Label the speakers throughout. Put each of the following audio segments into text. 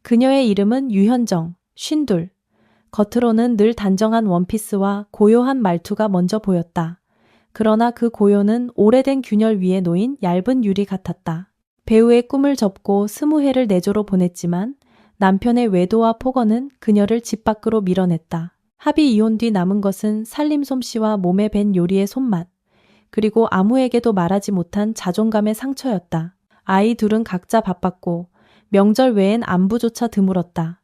Speaker 1: 그녀의 이름은 유현정, 52. 겉으로는 늘 단정한 원피스와 고요한 말투가 먼저 보였다. 그러나 그 고요는 오래된 균열 위에 놓인 얇은 유리 같았다. 배우의 꿈을 접고 20회를 내조로 보냈지만 남편의 외도와 폭언은 그녀를 집 밖으로 밀어냈다. 합의 이혼 뒤 남은 것은 살림 솜씨와 몸에 밴 요리의 손맛, 그리고 아무에게도 말하지 못한 자존감의 상처였다. 아이 둘은 각자 바빴고 명절 외엔 안부조차 드물었다.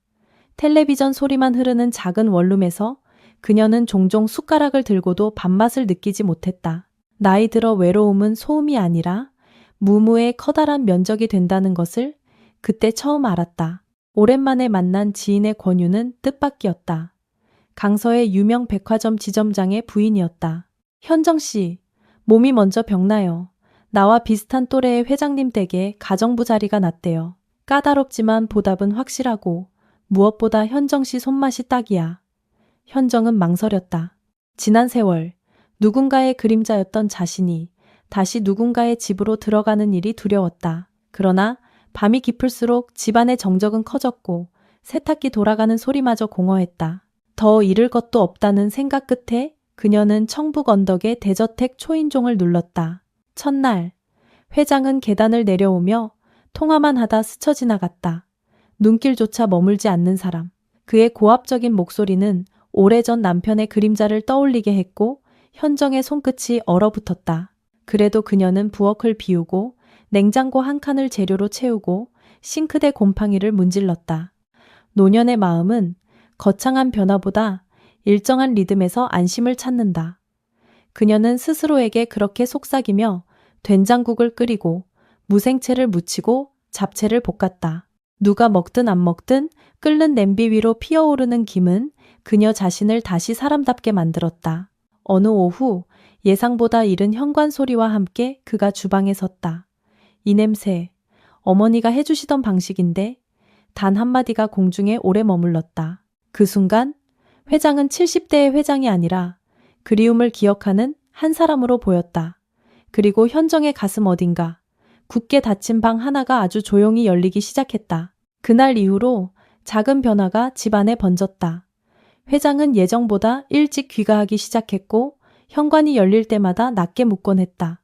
Speaker 1: 텔레비전 소리만 흐르는 작은 원룸에서 그녀는 종종 숟가락을 들고도 밥맛을 느끼지 못했다. 나이 들어 외로움은 소음이 아니라 무무의 커다란 면적이 된다는 것을 그때 처음 알았다. 오랜만에 만난 지인의 권유는 뜻밖이었다. 강서의 유명 백화점 지점장의 부인이었다. 현정 씨, 몸이 먼저 병나요. 나와 비슷한 또래의 회장님 댁에 가정부 자리가 났대요. 까다롭지만 보답은 확실하고 무엇보다 현정 씨 손맛이 딱이야. 현정은 망설였다. 지난 세월, 누군가의 그림자였던 자신이 다시 누군가의 집으로 들어가는 일이 두려웠다. 그러나 밤이 깊을수록 집안의 정적은 커졌고 세탁기 돌아가는 소리마저 공허했다. 더 잃을 것도 없다는 생각 끝에 그녀는 청북 언덕의 대저택 초인종을 눌렀다. 첫날, 회장은 계단을 내려오며 통화만 하다 스쳐 지나갔다. 눈길조차 머물지 않는 사람. 그의 고압적인 목소리는 오래전 남편의 그림자를 떠올리게 했고 현정의 손끝이 얼어붙었다. 그래도 그녀는 부엌을 비우고 냉장고 한 칸을 재료로 채우고 싱크대 곰팡이를 문질렀다. 노년의 마음은 거창한 변화보다 일정한 리듬에서 안심을 찾는다. 그녀는 스스로에게 그렇게 속삭이며 된장국을 끓이고 무생채를 무치고 잡채를 볶았다. 누가 먹든 안 먹든 끓는 냄비 위로 피어오르는 김은 그녀 자신을 다시 사람답게 만들었다. 어느 오후 예상보다 이른 현관 소리와 함께 그가 주방에 섰다. 이 냄새, 어머니가 해주시던 방식인데 단 한마디가 공중에 오래 머물렀다. 그 순간 회장은 70대의 회장이 아니라 그리움을 기억하는 한 사람으로 보였다. 그리고 현정의 가슴 어딘가 굳게 닫힌 방 하나가 아주 조용히 열리기 시작했다. 그날 이후로 작은 변화가 집안에 번졌다. 회장은 예정보다 일찍 귀가하기 시작했고 현관이 열릴 때마다 낮게 묻곤 했다.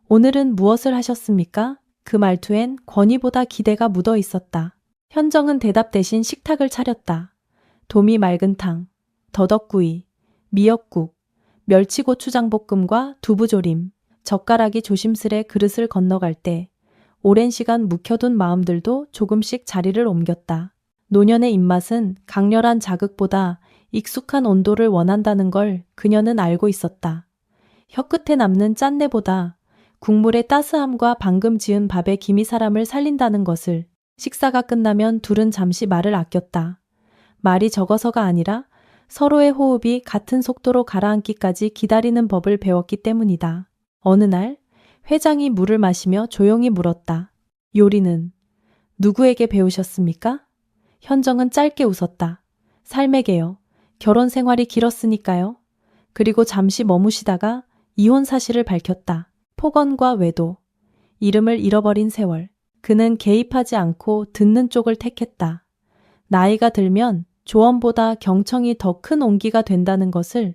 Speaker 1: 오늘은 무엇을 하셨습니까? 그 말투엔 권위보다 기대가 묻어 있었다. 현정은 대답 대신 식탁을 차렸다. 도미 맑은탕, 더덕구이, 미역국, 멸치고추장볶음과 두부조림, 젓가락이 조심스레 그릇을 건너갈 때 오랜 시간 묵혀둔 마음들도 조금씩 자리를 옮겼다. 노년의 입맛은 강렬한 자극보다 익숙한 온도를 원한다는 걸 그녀는 알고 있었다. 혀끝에 남는 짠내보다 국물의 따스함과 방금 지은 밥의 김이 사람을 살린다는 것을 식사가 끝나면 둘은 잠시 말을 아꼈다. 말이 적어서가 아니라 서로의 호흡이 같은 속도로 가라앉기까지 기다리는 법을 배웠기 때문이다. 어느 날 회장이 물을 마시며 조용히 물었다. 요리는 누구에게 배우셨습니까? 현정은 짧게 웃었다. 삶에게요. 결혼 생활이 길었으니까요. 그리고 잠시 머무시다가 이혼 사실을 밝혔다. 폭언과 외도, 이름을 잃어버린 세월. 그는 개입하지 않고 듣는 쪽을 택했다. 나이가 들면 조언보다 경청이 더 큰 온기가 된다는 것을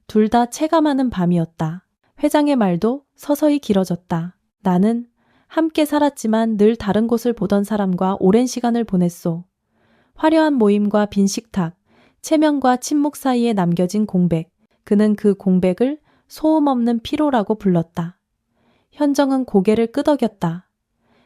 Speaker 1: 둘 다 체감하는 밤이었다. 회장의 말도 서서히 길어졌다. 나는 함께 살았지만 늘 다른 곳을 보던 사람과 오랜 시간을 보냈소. 화려한 모임과 빈 식탁, 체면과 침묵 사이에 남겨진 공백. 그는 그 공백을 소음 없는 피로라고 불렀다. 현정은 고개를 끄덕였다.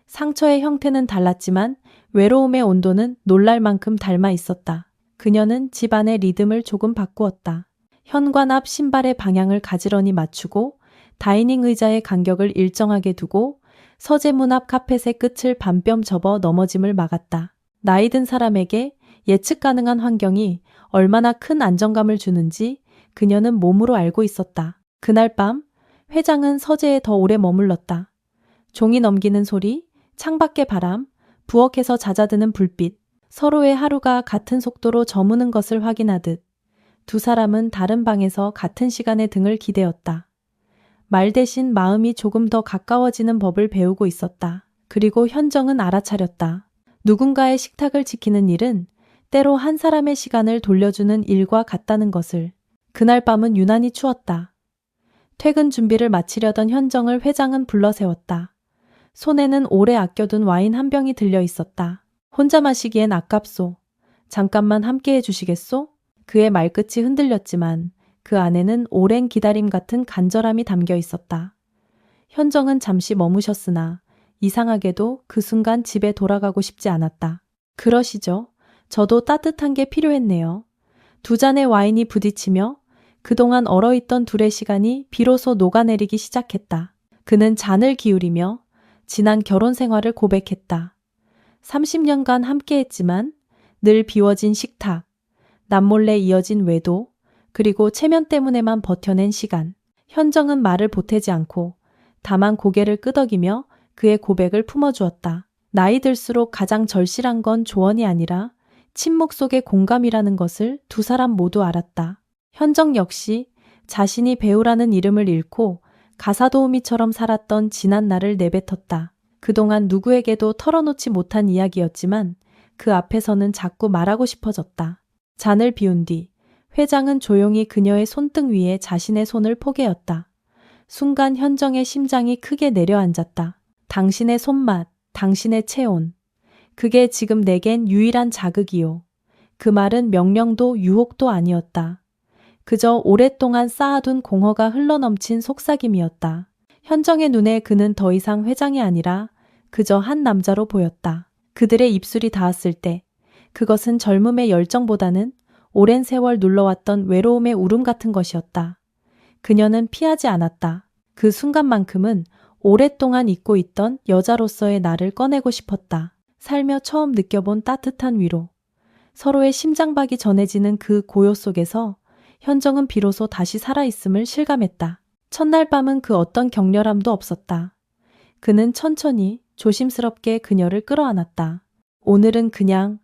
Speaker 1: 상처의 형태는 달랐지만 외로움의 온도는 놀랄 만큼 닮아 있었다. 그녀는 집안의 리듬을 조금 바꾸었다. 현관 앞 신발의 방향을 가지런히 맞추고 다이닝 의자의 간격을 일정하게 두고 서재문 앞 카펫의 끝을 반뼘 접어 넘어짐을 막았다. 나이 든 사람에게 예측 가능한 환경이 얼마나 큰 안정감을 주는지 그녀는 몸으로 알고 있었다. 그날 밤 회장은 서재에 더 오래 머물렀다. 종이 넘기는 소리, 창밖의 바람, 부엌에서 잦아드는 불빛, 서로의 하루가 같은 속도로 저무는 것을 확인하듯 두 사람은 다른 방에서 같은 시간에 등을 기대었다. 말 대신 마음이 조금 더 가까워지는 법을 배우고 있었다. 그리고 현정은 알아차렸다. 누군가의 식탁을 지키는 일은 때로 한 사람의 시간을 돌려주는 일과 같다는 것을. 그날 밤은 유난히 추웠다. 퇴근 준비를 마치려던 현정을 회장은 불러세웠다. 손에는 오래 아껴둔 와인 한 병이 들려 있었다. 혼자 마시기엔 아깝소. 잠깐만 함께 해주시겠소? 그의 말끝이 흔들렸지만 그 안에는 오랜 기다림 같은 간절함이 담겨 있었다. 현정은 잠시 머무셨으나 이상하게도 그 순간 집에 돌아가고 싶지 않았다. 그러시죠. 저도 따뜻한 게 필요했네요. 두 잔의 와인이 부딪히며 그동안 얼어있던 둘의 시간이 비로소 녹아내리기 시작했다. 그는 잔을 기울이며 지난 결혼 생활을 고백했다. 30년간 함께했지만 늘 비워진 식탁, 남몰래 이어진 외도, 그리고 체면 때문에만 버텨낸 시간. 현정은 말을 보태지 않고 다만 고개를 끄덕이며 그의 고백을 품어주었다. 나이 들수록 가장 절실한 건 조언이 아니라 침묵 속의 공감이라는 것을 두 사람 모두 알았다. 현정 역시 자신이 배우라는 이름을 잃고 가사도우미처럼 살았던 지난 날을 내뱉었다. 그동안 누구에게도 털어놓지 못한 이야기였지만 그 앞에서는 자꾸 말하고 싶어졌다. 잔을 비운 뒤 회장은 조용히 그녀의 손등 위에 자신의 손을 포개었다. 순간 현정의 심장이 크게 내려앉았다. 당신의 손맛, 당신의 체온. 그게 지금 내겐 유일한 자극이요. 그 말은 명령도 유혹도 아니었다. 그저 오랫동안 쌓아둔 공허가 흘러넘친 속삭임이었다. 현정의 눈에 그는 더 이상 회장이 아니라 그저 한 남자로 보였다. 그들의 입술이 닿았을 때 그것은 젊음의 열정보다는 오랜 세월 눌러왔던 외로움의 울음 같은 것이었다. 그녀는 피하지 않았다. 그 순간만큼은 오랫동안 잊고 있던 여자로서의 나를 꺼내고 싶었다. 살며 처음 느껴본 따뜻한 위로. 서로의 심장박이 전해지는 그 고요 속에서 현정은 비로소 다시 살아있음을 실감했다. 첫날 밤은 그 어떤 격렬함도 없었다. 그는 천천히 조심스럽게 그녀를 끌어안았다. 오늘은 그냥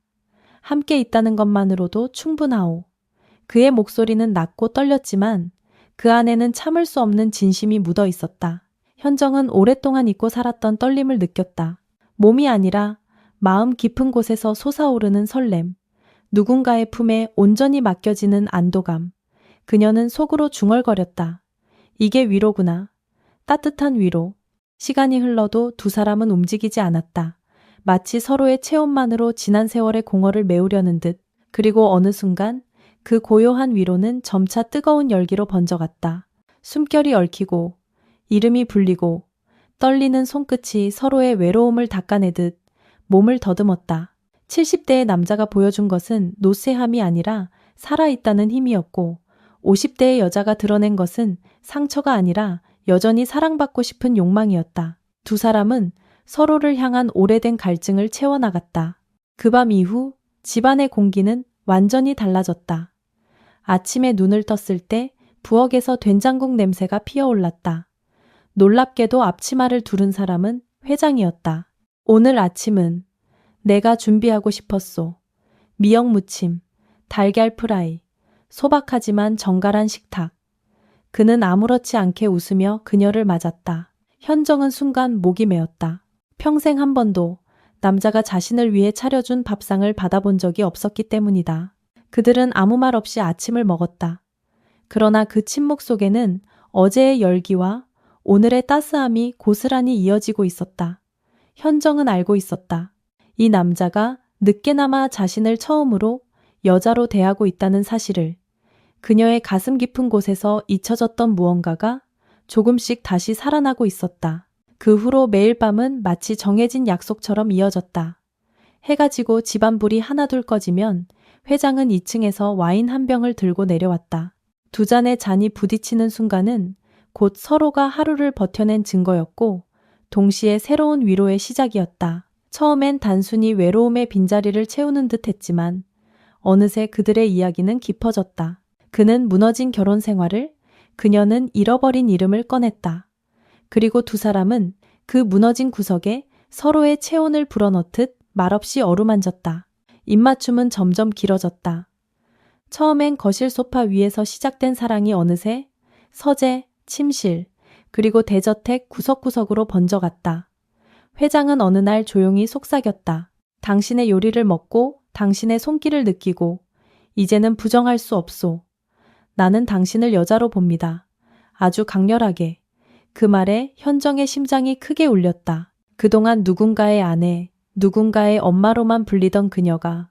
Speaker 1: 함께 있다는 것만으로도 충분하오. 그의 목소리는 낮고 떨렸지만 그 안에는 참을 수 없는 진심이 묻어 있었다. 현정은 오랫동안 잊고 살았던 떨림을 느꼈다. 몸이 아니라 마음 깊은 곳에서 솟아오르는 설렘, 누군가의 품에 온전히 맡겨지는 안도감. 그녀는 속으로 중얼거렸다. 이게 위로구나. 따뜻한 위로. 시간이 흘러도 두 사람은 움직이지 않았다. 마치 서로의 체온만으로 지난 세월의 공허를 메우려는 듯. 그리고 어느 순간 그 고요한 위로는 점차 뜨거운 열기로 번져갔다. 숨결이 얽히고 이름이 불리고 떨리는 손끝이 서로의 외로움을 닦아내듯 몸을 더듬었다. 70대의 남자가 보여준 것은 노쇠함이 아니라 살아있다는 힘이었고 50대의 여자가 드러낸 것은 상처가 아니라 여전히 사랑받고 싶은 욕망이었다. 두 사람은 서로를 향한 오래된 갈증을 채워나갔다. 그 밤 이후 집안의 공기는 완전히 달라졌다. 아침에 눈을 떴을 때 부엌에서 된장국 냄새가 피어올랐다. 놀랍게도 앞치마를 두른 사람은 회장이었다. 오늘 아침은 내가 준비하고 싶었소. 미역무침, 달걀 프라이, 소박하지만 정갈한 식탁. 그는 아무렇지 않게 웃으며 그녀를 맞았다. 현정은 순간 목이 메었다. 평생 한 번도 남자가 자신을 위해 차려준 밥상을 받아본 적이 없었기 때문이다. 그들은 아무 말 없이 아침을 먹었다. 그러나 그 침묵 속에는 어제의 열기와 오늘의 따스함이 고스란히 이어지고 있었다. 현정은 알고 있었다. 이 남자가 늦게나마 자신을 처음으로 여자로 대하고 있다는 사실을. 그녀의 가슴 깊은 곳에서 잊혀졌던 무언가가 조금씩 다시 살아나고 있었다. 그 후로 매일 밤은 마치 정해진 약속처럼 이어졌다. 해가 지고 집안 불이 하나둘 꺼지면 회장은 2층에서 와인 한 병을 들고 내려왔다. 두 잔의 잔이 부딪히는 순간은 곧 서로가 하루를 버텨낸 증거였고 동시에 새로운 위로의 시작이었다. 처음엔 단순히 외로움의 빈자리를 채우는 듯 했지만 어느새 그들의 이야기는 깊어졌다. 그는 무너진 결혼 생활을, 그녀는 잃어버린 이름을 꺼냈다. 그리고 두 사람은 그 무너진 구석에 서로의 체온을 불어넣듯 말없이 어루만졌다. 입맞춤은 점점 길어졌다. 처음엔 거실 소파 위에서 시작된 사랑이 어느새 서재, 침실, 그리고 대저택 구석구석으로 번져갔다. 회장은 어느 날 조용히 속삭였다. 당신의 요리를 먹고 당신의 손길을 느끼고 이제는 부정할 수 없소. 나는 당신을 여자로 봅니다. 아주 강렬하게. 그 말에 현정의 심장이 크게 울렸다. 그동안 누군가의 아내, 누군가의 엄마로만 불리던 그녀가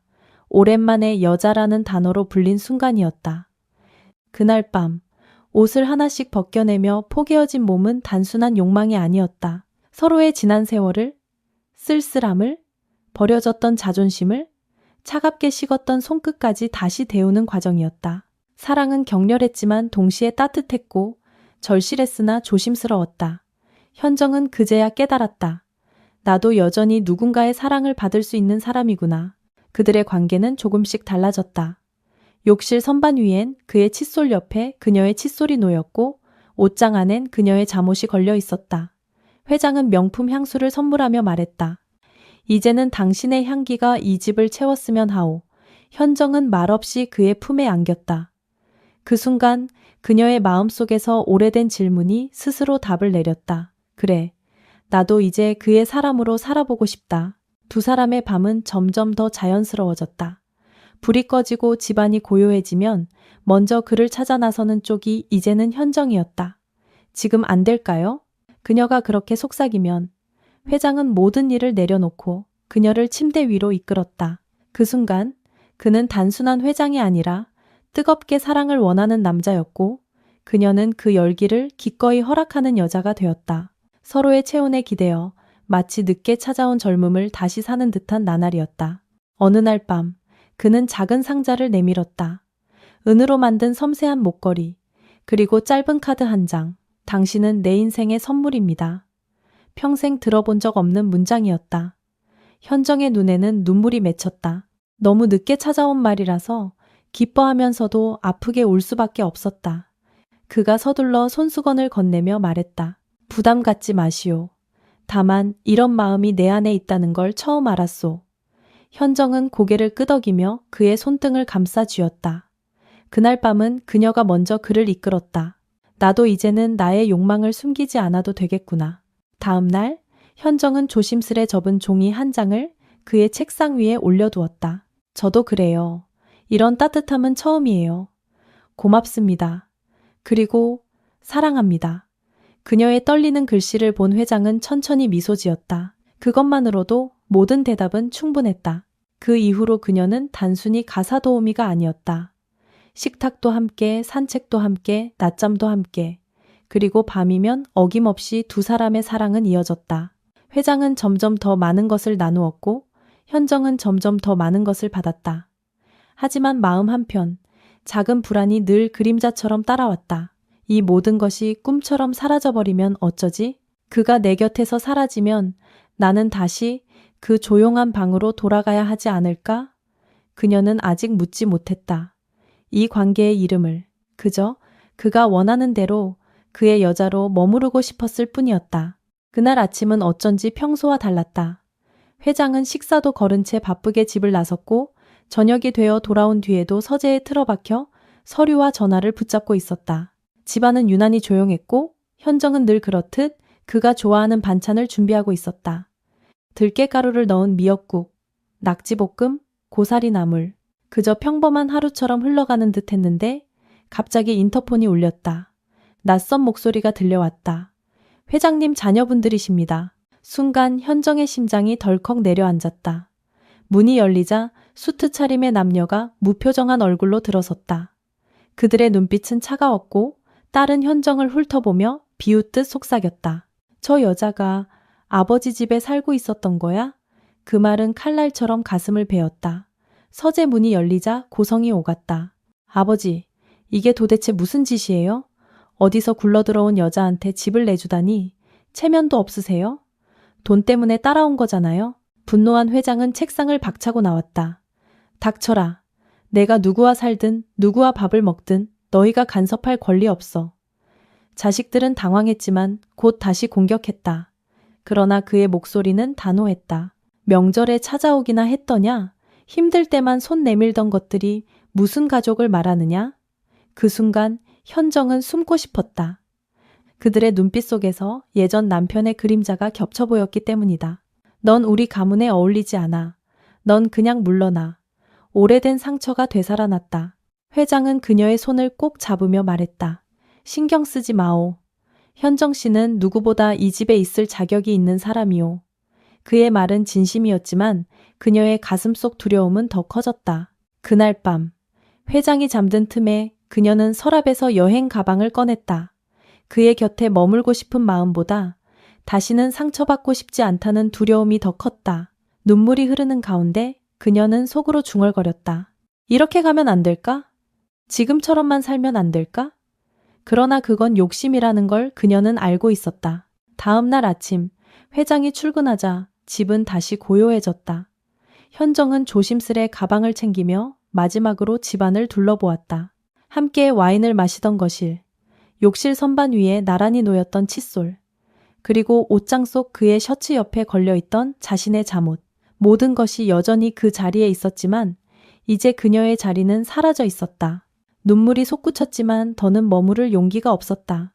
Speaker 1: 오랜만에 여자라는 단어로 불린 순간이었다. 그날 밤 옷을 하나씩 벗겨내며 포개어진 몸은 단순한 욕망이 아니었다. 서로의 지난 세월을, 쓸쓸함을, 버려졌던 자존심을, 차갑게 식었던 손끝까지 다시 데우는 과정이었다. 사랑은 격렬했지만 동시에 따뜻했고 절실했으나 조심스러웠다. 현정은 그제야 깨달았다. 나도 여전히 누군가의 사랑을 받을 수 있는 사람이구나. 그들의 관계는 조금씩 달라졌다. 욕실 선반 위엔 그의 칫솔 옆에 그녀의 칫솔이 놓였고 옷장 안엔 그녀의 잠옷이 걸려 있었다. 회장은 명품 향수를 선물하며 말했다. 이제는 당신의 향기가 이 집을 채웠으면 하오. 현정은 말없이 그의 품에 안겼다. 그 순간 그녀의 마음속에서 오래된 질문이 스스로 답을 내렸다. 그래, 나도 이제 그의 사람으로 살아보고 싶다. 두 사람의 밤은 점점 더 자연스러워졌다. 불이 꺼지고 집안이 고요해지면 먼저 그를 찾아 나서는 쪽이 이제는 현정이었다. 지금 안 될까요? 그녀가 그렇게 속삭이면 회장은 모든 일을 내려놓고 그녀를 침대 위로 이끌었다. 그 순간 그는 단순한 회장이 아니라 뜨겁게 사랑을 원하는 남자였고 그녀는 그 열기를 기꺼이 허락하는 여자가 되었다. 서로의 체온에 기대어 마치 늦게 찾아온 젊음을 다시 사는 듯한 나날이었다. 어느 날 밤 그는 작은 상자를 내밀었다. 은으로 만든 섬세한 목걸이, 그리고 짧은 카드 한 장. 당신은 내 인생의 선물입니다. 평생 들어본 적 없는 문장이었다. 현정의 눈에는 눈물이 맺혔다. 너무 늦게 찾아온 말이라서 기뻐하면서도 아프게 울 수밖에 없었다. 그가 서둘러 손수건을 건네며 말했다. 부담 갖지 마시오. 다만 이런 마음이 내 안에 있다는 걸 처음 알았소. 현정은 고개를 끄덕이며 그의 손등을 감싸 쥐었다. 그날 밤은 그녀가 먼저 그를 이끌었다. 나도 이제는 나의 욕망을 숨기지 않아도 되겠구나. 다음 날 현정은 조심스레 접은 종이 한 장을 그의 책상 위에 올려두었다. 저도 그래요. 이런 따뜻함은 처음이에요. 고맙습니다. 그리고 사랑합니다. 그녀의 떨리는 글씨를 본 회장은 천천히 미소 지었다. 그것만으로도 모든 대답은 충분했다. 그 이후로 그녀는 단순히 가사 도우미가 아니었다. 식탁도 함께, 산책도 함께, 낮잠도 함께. 그리고 밤이면 어김없이 두 사람의 사랑은 이어졌다. 회장은 점점 더 많은 것을 나누었고 현정은 점점 더 많은 것을 받았다. 하지만 마음 한편 작은 불안이 늘 그림자처럼 따라왔다. 이 모든 것이 꿈처럼 사라져버리면 어쩌지? 그가 내 곁에서 사라지면 나는 다시 그 조용한 방으로 돌아가야 하지 않을까? 그녀는 아직 묻지 못했다. 이 관계의 이름을. 그저 그가 원하는 대로 그의 여자로 머무르고 싶었을 뿐이었다. 그날 아침은 어쩐지 평소와 달랐다. 회장은 식사도 거른 채 바쁘게 집을 나섰고 저녁이 되어 돌아온 뒤에도 서재에 틀어박혀 서류와 전화를 붙잡고 있었다. 집안은 유난히 조용했고 현정은 늘 그렇듯 그가 좋아하는 반찬을 준비하고 있었다. 들깨가루를 넣은 미역국, 낙지볶음, 고사리 나물. 그저 평범한 하루처럼 흘러가는 듯 했는데 갑자기 인터폰이 울렸다. 낯선 목소리가 들려왔다. 회장님 자녀분들이십니다. 순간 현정의 심장이 덜컥 내려앉았다. 문이 열리자 수트 차림의 남녀가 무표정한 얼굴로 들어섰다. 그들의 눈빛은 차가웠고 딸은 현정을 훑어보며 비웃듯 속삭였다. 저 여자가 아버지 집에 살고 있었던 거야? 그 말은 칼날처럼 가슴을 베었다. 서재 문이 열리자 고성이 오갔다. 아버지, 이게 도대체 무슨 짓이에요? 어디서 굴러들어온 여자한테 집을 내주다니 체면도 없으세요? 돈 때문에 따라온 거잖아요. 분노한 회장은 책상을 박차고 나왔다. 닥쳐라. 내가 누구와 살든 누구와 밥을 먹든 너희가 간섭할 권리 없어. 자식들은 당황했지만 곧 다시 공격했다. 그러나 그의 목소리는 단호했다. 명절에 찾아오기나 했더냐? 힘들 때만 손 내밀던 것들이 무슨 가족을 말하느냐? 그 순간 현정은 숨고 싶었다. 그들의 눈빛 속에서 예전 남편의 그림자가 겹쳐 보였기 때문이다. 넌 우리 가문에 어울리지 않아. 넌 그냥 물러나. 오래된 상처가 되살아났다. 회장은 그녀의 손을 꼭 잡으며 말했다. 신경 쓰지 마오. 현정 씨는 누구보다 이 집에 있을 자격이 있는 사람이오. 그의 말은 진심이었지만 그녀의 가슴속 두려움은 더 커졌다. 그날 밤, 회장이 잠든 틈에 그녀는 서랍에서 여행 가방을 꺼냈다. 그의 곁에 머물고 싶은 마음보다 다시는 상처받고 싶지 않다는 두려움이 더 컸다. 눈물이 흐르는 가운데 그녀는 속으로 중얼거렸다. 이렇게 가면 안 될까? 지금처럼만 살면 안 될까? 그러나 그건 욕심이라는 걸 그녀는 알고 있었다. 다음 날 아침, 회장이 출근하자 집은 다시 고요해졌다. 현정은 조심스레 가방을 챙기며 마지막으로 집안을 둘러보았다. 함께 와인을 마시던 거실, 욕실 선반 위에 나란히 놓였던 칫솔, 그리고 옷장 속 그의 셔츠 옆에 걸려있던 자신의 잠옷. 모든 것이 여전히 그 자리에 있었지만 이제 그녀의 자리는 사라져 있었다. 눈물이 솟구쳤지만 더는 머무를 용기가 없었다.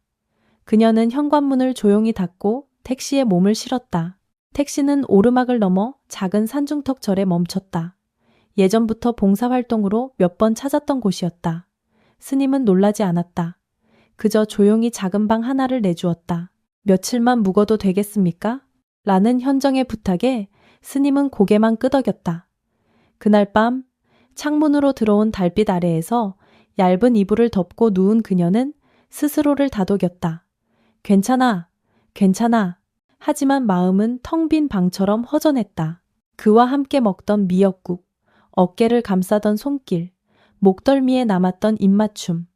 Speaker 1: 그녀는 현관문을 조용히 닫고 택시에 몸을 실었다. 택시는 오르막을 넘어 작은 산중턱절에 멈췄다. 예전부터 봉사활동으로 몇 번 찾았던 곳이었다. 스님은 놀라지 않았다. 그저 조용히 작은 방 하나를 내주었다. 며칠만 묵어도 되겠습니까? 라는 현정의 부탁에 스님은 고개만 끄덕였다. 그날 밤 창문으로 들어온 달빛 아래에서 얇은 이불을 덮고 누운 그녀는 스스로를 다독였다. 괜찮아, 괜찮아. 하지만 마음은 텅 빈 방처럼 허전했다. 그와 함께 먹던 미역국, 어깨를 감싸던 손길, 목덜미에 남았던 입맞춤.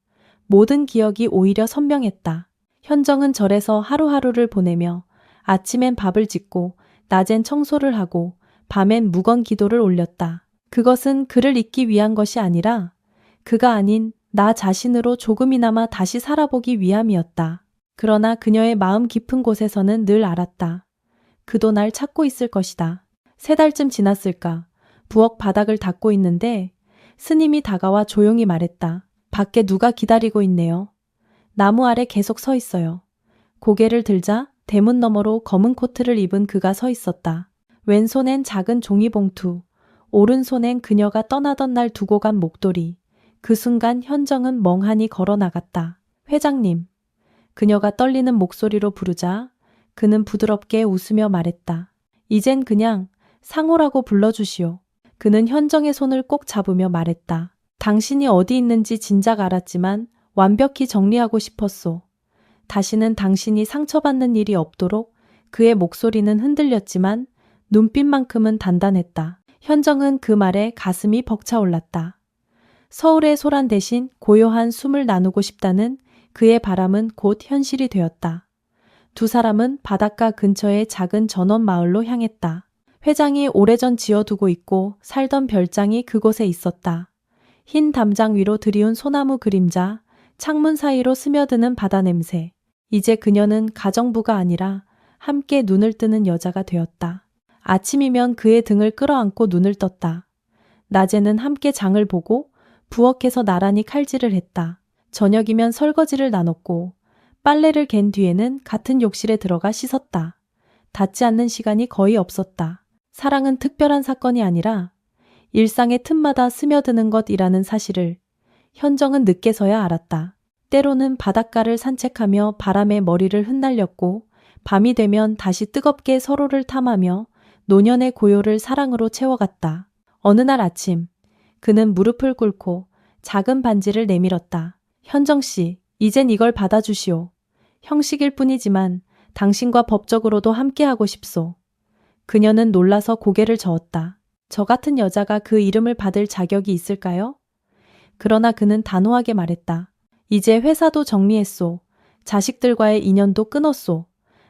Speaker 1: 모든 기억이 오히려 선명했다. 현정은 절에서 하루하루를 보내며 아침엔 밥을 짓고 낮엔 청소를 하고 밤엔 무건 기도를 올렸다. 그것은 그를 잊기 위한 것이 아니라 그가 아닌 나 자신으로 조금이나마 다시 살아보기 위함이었다. 그러나 그녀의 마음 깊은 곳에서는 늘 알았다. 그도 날 찾고 있을 것이다. 3달쯤 지났을까. 부엌 바닥을 닦고 있는데 스님이 다가와 조용히 말했다. 밖에 누가 기다리고 있네요. 나무 아래 계속 서 있어요. 고개를 들자 대문 너머로 검은 코트를 입은 그가 서 있었다. 왼손엔 작은 종이봉투, 오른손엔 그녀가 떠나던 날 두고 간 목도리. 그 순간 현정은 멍하니 걸어 나갔다. 회장님. 그녀가 떨리는 목소리로 부르자 그는 부드럽게 웃으며 말했다. 이젠 그냥 상호라고 불러주시오. 그는 현정의 손을 꼭 잡으며 말했다. 당신이 어디 있는지 진작 알았지만 완벽히 정리하고 싶었소. 다시는 당신이 상처받는 일이 없도록. 그의 목소리는 흔들렸지만 눈빛만큼은 단단했다. 현정은 그 말에 가슴이 벅차올랐다. 서울의 소란 대신 고요한 숨을 나누고 싶다는 그의 바람은 곧 현실이 되었다. 두 사람은 바닷가 근처의 작은 전원 마을로 향했다. 회장이 오래전 지어두고 있고 살던 별장이 그곳에 있었다. 흰 담장 위로 드리운 소나무 그림자, 창문 사이로 스며드는 바다 냄새. 이제 그녀는 가정부가 아니라 함께 눈을 뜨는 여자가 되었다. 아침이면 그의 등을 끌어안고 눈을 떴다. 낮에는 함께 장을 보고 부엌에서 나란히 칼질을 했다. 저녁이면 설거지를 나눴고 빨래를 갠 뒤에는 같은 욕실에 들어가 씻었다. 닿지 않는 시간이 거의 없었다. 사랑은 특별한 사건이 아니라 일상의 틈마다 스며드는 것이라는 사실을 현정은 늦게서야 알았다. 때로는 바닷가를 산책하며 바람에 머리를 흩날렸고 밤이 되면 다시 뜨겁게 서로를 탐하며 노년의 고요를 사랑으로 채워갔다. 어느 날 아침 그는 무릎을 꿇고 작은 반지를 내밀었다. 현정 씨, 이젠 이걸 받아주시오. 형식일 뿐이지만 당신과 법적으로도 함께하고 싶소. 그녀는 놀라서 고개를 저었다. 저 같은 여자가 그 이름을 받을 자격이 있을까요? 그러나 그는 단호하게 말했다. 이제 회사도 정리했소. 자식들과의 인연도 끊었소.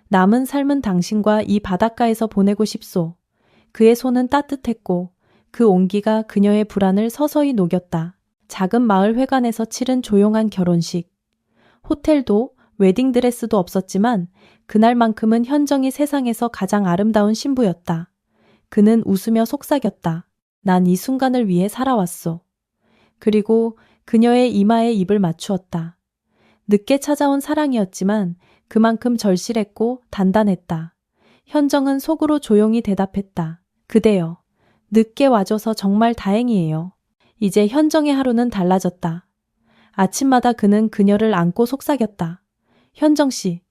Speaker 1: 남은 삶은 당신과 이 바닷가에서 보내고 싶소. 그의 손은 따뜻했고 그 온기가 그녀의 불안을 서서히 녹였다. 작은 마을 회관에서 치른 조용한 결혼식. 호텔도 웨딩드레스도 없었지만 그날만큼은 현정이 세상에서 가장 아름다운 신부였다. 그는 웃으며 속삭였다. 난 이 순간을 위해 살아왔소. 그리고 그녀의 이마에 입을 맞추었다. 늦게 찾아온 사랑이었지만 그만큼 절실했고 단단했다. 현정은 속으로 조용히 대답했다. 그대여, 늦게 와줘서 정말 다행이에요. 이제 현정의 하루는 달라졌다. 아침마다 그는 그녀를 안고 속삭였다. 현정 씨,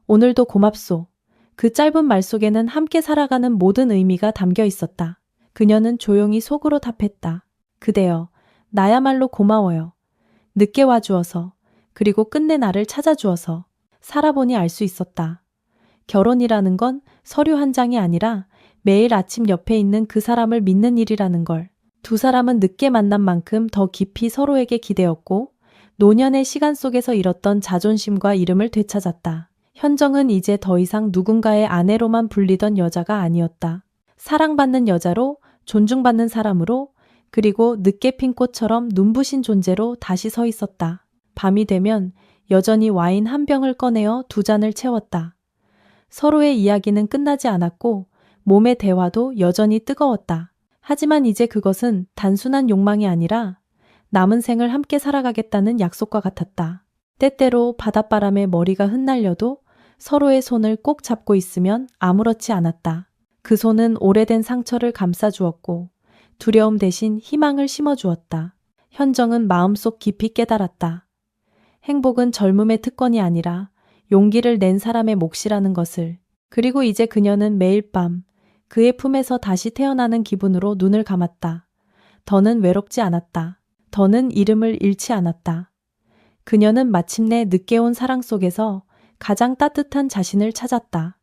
Speaker 1: 오늘도 고맙소. 그 짧은 말 속에는 함께 살아가는 모든 의미가 담겨 있었다. 그녀는 조용히 속으로 답했다. 그대여, 나야말로 고마워요. 늦게 와주어서, 그리고 끝내 나를 찾아주어서. 살아보니 알 수 있었다. 결혼이라는 건 서류 한 장이 아니라 매일 아침 옆에 있는 그 사람을 믿는 일이라는 걸. 두 사람은 늦게 만난 만큼 더 깊이 서로에게 기대었고 노년의 시간 속에서 잃었던 자존심과 이름을 되찾았다. 현정은 이제 더 이상 누군가의 아내로만 불리던 여자가 아니었다. 사랑받는 여자로, 존중받는 사람으로, 그리고 늦게 핀 꽃처럼 눈부신 존재로 다시 서 있었다. 밤이 되면 여전히 와인 한 병을 꺼내어 두 잔을 채웠다. 서로의 이야기는 끝나지 않았고 몸의 대화도 여전히 뜨거웠다. 하지만 이제 그것은 단순한 욕망이 아니라 남은 생을 함께 살아가겠다는 약속과 같았다. 때때로 바닷바람에 머리가 흩날려도 서로의 손을 꼭 잡고 있으면 아무렇지 않았다. 그 손은 오래된 상처를 감싸주었고 두려움 대신 희망을 심어주었다. 현정은 마음속 깊이 깨달았다. 행복은 젊음의 특권이 아니라 용기를 낸 사람의 몫이라는 것을. 그리고 이제 그녀는 매일 밤 그의 품에서 다시 태어나는 기분으로 눈을 감았다. 더는 외롭지 않았다. 더는 이름을 잃지 않았다. 그녀는 마침내 늦게 온 사랑 속에서 가장 따뜻한 자신을 찾았다.